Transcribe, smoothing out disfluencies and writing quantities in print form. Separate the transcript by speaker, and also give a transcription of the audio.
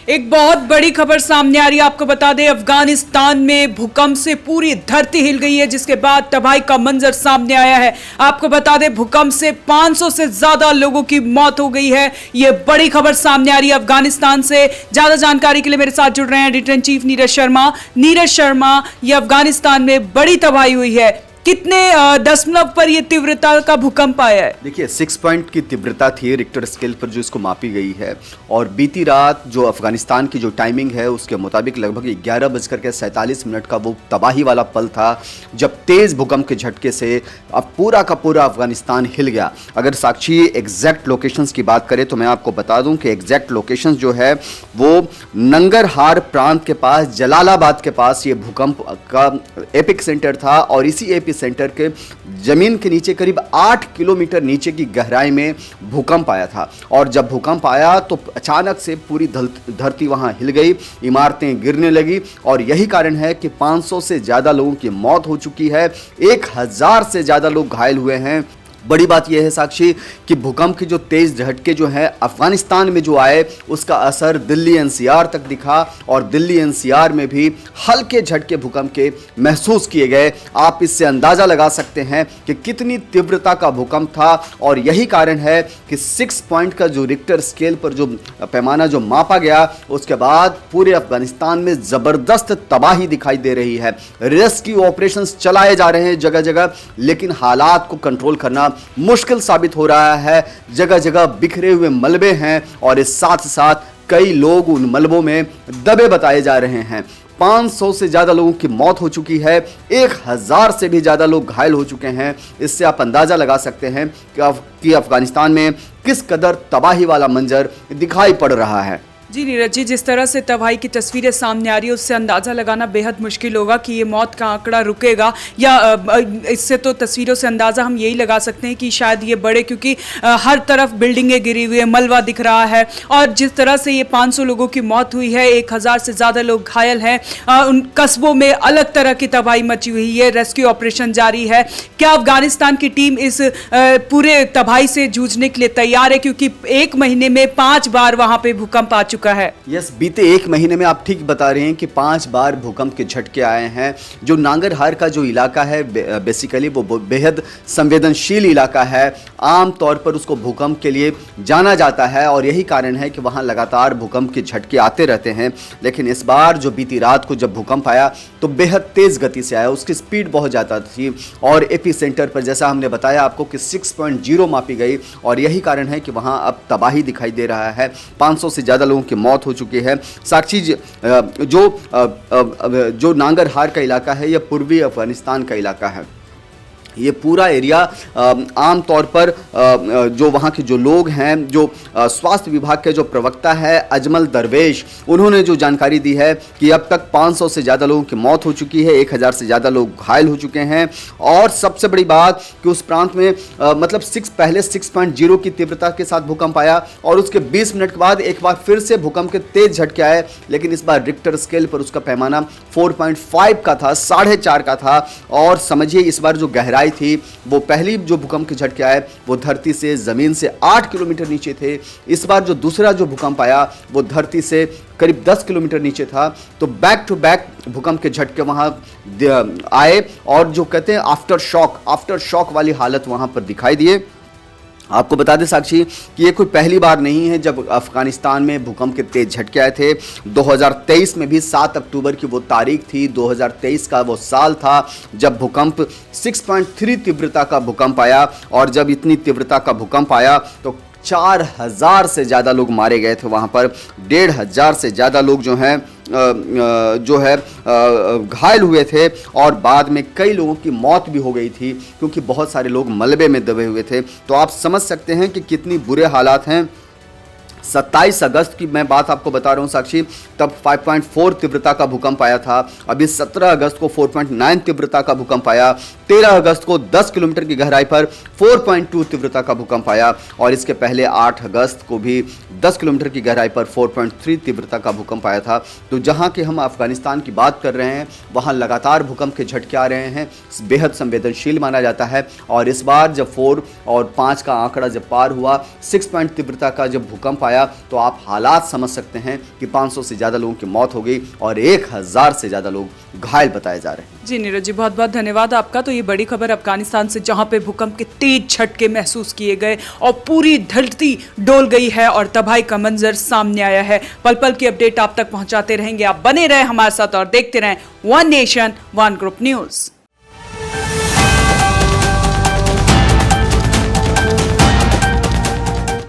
Speaker 1: एक बहुत बड़ी खबर सामने आ रही है। आपको बता दें, अफगानिस्तान में भूकंप से पूरी धरती हिल गई है, जिसके बाद तबाही का मंजर सामने आया है। आपको बता दें, भूकंप से 500 से ज्यादा लोगों की मौत हो गई है। यह बड़ी खबर सामने आ रही है अफगानिस्तान से। ज्यादा जानकारी के लिए मेरे साथ जुड़ रहे हैं editor in chief Neeraj Sharma. Neeraj Sharma, यह अफगानिस्तान में बड़ी तबाही हुई है। कितने दशमलव पर यह तीव्रता का भूकंप आया है?
Speaker 2: देखिए, 6 पॉइंट की तीव्रता थी रिक्टर स्केल पर जो इसको मापी गई है। और बीती रात जो अफगानिस्तान की जो टाइमिंग है उसके मुताबिक लगभग 11:47 का वो तबाही वाला पल था जब तेज भूकंप के झटके से अब पूरा का पूरा अफगानिस्तान हिल गया। अगर साक्षी एग्जैक्ट लोकेशंस की बात करें तो मैं आपको बता दूं कि एग्जैक्ट लोकेशंस जो है वो नंगरहार प्रांत के पास, जलालाबाद के पास ये भूकंप का एपिक सेंटर था। और इसी एपिक सेंटर के जमीन के नीचे करीब 8 किलोमीटर नीचे की गहराई में भूकंप आया था। और जब भूकंप आया तो अचानक से पूरी धरती वहां हिल गई, इमारतें गिरने लगी। और यही कारण है कि 500 से ज्यादा लोगों की मौत हो चुकी है, 1000 से ज्यादा लोग घायल हुए हैं। बड़ी बात यह है साक्षी कि भूकंप के जो तेज झटके जो है अफगानिस्तान में जो आए उसका असर दिल्ली एनसीआर तक दिखा। और दिल्ली एनसीआर में भी हल्के झटके भूकंप के महसूस किए गए। आप इससे अंदाजा लगा सकते हैं कि कितनी तीव्रता का भूकंप था। और यही कारण है कि 6 पॉइंट का जो रिक्टर स्केल पर जो पैमाना जो मापा गया उसके बाद पूरे अफगानिस्तान में जबरदस्त तबाही दिखाई दे रही है। रेस्क्यू ऑपरेशंस चलाए जा रहे हैं जगह जगह, लेकिन हालात को कंट्रोल करना मुश्किल साबित हो रहा है। जगह जगह बिखरे हुए मलबे हैं और इस साथ साथ कई लोग उन मलबों में दबे बताए जा रहे हैं। 500 से ज्यादा लोगों की मौत हो चुकी है, 1000 से भी ज्यादा लोग घायल हो चुके हैं। इससे आप अंदाजा लगा सकते हैं कि अफगानिस्तान में किस कदर तबाही वाला मंजर दिखाई पड़ रहा है।
Speaker 1: जी नीरज जी, जिस तरह से तबाही की तस्वीरें सामने आ रही है उससे अंदाज़ा लगाना बेहद मुश्किल होगा कि ये मौत का आंकड़ा रुकेगा या इससे तो तस्वीरों से अंदाज़ा हम यही लगा सकते हैं कि शायद ये बढ़े, क्योंकि हर तरफ बिल्डिंगें गिरी हुई है, मलबा दिख रहा है। और जिस तरह से ये 500 लोगों की मौत हुई है, 1000 से ज़्यादा लोग घायल हैं। उन कस्बों में अलग तरह की तबाही मची हुई है, रेस्क्यू ऑपरेशन जारी है। क्या अफगानिस्तान की टीम इस पूरे तबाही से जूझने के लिए तैयार है? क्योंकि 1 महीने में 5 बार वहाँ पर भूकंप आ चुका है।
Speaker 2: यस, बीते 1 महीने में आप ठीक बता रहे हैं कि 5 बार भूकंप के झटके आए हैं। जो नांगरहार का जो इलाका है बेसिकली वो बेहद संवेदनशील इलाका है। आम तौर पर उसको भूकंप के लिए जाना जाता है और यही कारण है कि वहां लगातार भूकंप के झटके आते रहते हैं। लेकिन इस बार जो बीती रात को जब भूकंप आया तो बेहद तेज गति से आया, उसकी स्पीड बहुत ज़्यादा थी। और एपी सेंटर पर जैसा हमने बताया आपको कि 6.0 मापी गई और यही कारण है कि वहां अब तबाही दिखाई दे रहा है। 500 से ज़्यादा लोगों की मौत हो चुकी है। साक्षी जो नांगरहार का इलाका है यह पूर्वी अफगानिस्तान का इलाका है। ये पूरा एरिया आम तौर पर जो वहाँ के जो लोग हैं, जो स्वास्थ्य विभाग के जो प्रवक्ता है अजमल दरवेश, उन्होंने जो जानकारी दी है कि अब तक 500 से ज़्यादा लोगों की मौत हो चुकी है, 1000 से ज़्यादा लोग घायल हो चुके हैं। और सबसे बड़ी बात कि उस प्रांत में मतलब 6.0 की तीव्रता के साथ भूकंप आया और उसके 20 मिनट के बाद एक बार फिर से भूकंप के तेज झटके आए। लेकिन इस बार रिक्टर स्केल पर उसका पैमाना 4.5 का था, 4.5 का था। और समझिए इस बार जो गहराई थी वो पहली जो भूकंप के झटके आए वो धरती से, जमीन से 8 किलोमीटर नीचे थे। इस बार जो दूसरा जो भूकंप आया वो धरती से करीब 10 किलोमीटर नीचे था। तो बैक टू बैक भूकंप के झटके वहां आए और जो कहते हैं आफ्टर शॉक वाली हालत वहां पर दिखाई दिए। आपको बता दें साक्षी कि ये कोई पहली बार नहीं है जब अफगानिस्तान में भूकंप के तेज झटके आए थे। 2023 में भी 7 अक्टूबर की वो तारीख थी, 2023 का वो साल था जब भूकंप 6.3 तीव्रता का भूकंप आया। और जब इतनी तीव्रता का भूकंप आया तो 4000 से ज़्यादा लोग मारे गए थे वहाँ पर। 1500 से ज़्यादा लोग जो हैं घायल हुए थे और बाद में कई लोगों की मौत भी हो गई थी क्योंकि बहुत सारे लोग मलबे में दबे हुए थे। तो आप समझ सकते हैं कि कितनी बुरे हालात हैं। 27 अगस्त की मैं बात आपको बता रहा हूँ साक्षी, तब 5.4 तीव्रता का भूकंप आया था। अभी 17 अगस्त को 4.9 तीव्रता का भूकंप आया। 13 अगस्त को 10 किलोमीटर की गहराई पर 4.2 तीव्रता का भूकंप आया। और इसके पहले 8 अगस्त को भी 10 किलोमीटर की गहराई पर 4.3 तीव्रता का भूकंप आया था। तो जहाँ के हम अफगानिस्तान की बात कर रहे हैं वहाँ लगातार भूकंप के झटके आ रहे हैं, बेहद संवेदनशील माना जाता है। और इस बार जब 4 और 5 का आंकड़ा जब पार हुआ, 6 पॉइंट तीव्रता का जब भूकंप आया आया तो आप हालात समझ सकते हैं कि 500 से ज़्यादा लोगों की मौत हो गई और 1000 से ज़्यादा लोग घायल बताए जा रहे हैं।
Speaker 1: जी नीरज जी, बहुत बहुत धन्यवाद आपका। तो ये बड़ी खबर अफगानिस्तान से, जहां पे भूकंप के तेज झटके महसूस किए गए और पूरी धरती डोल गई है और तबाही का मंजर सामने आया है। पल पल की अपडेट आप तक पहुंचाते रहेंगे। आप बने रहे हमारे साथ और देखते रहें one nation one group news.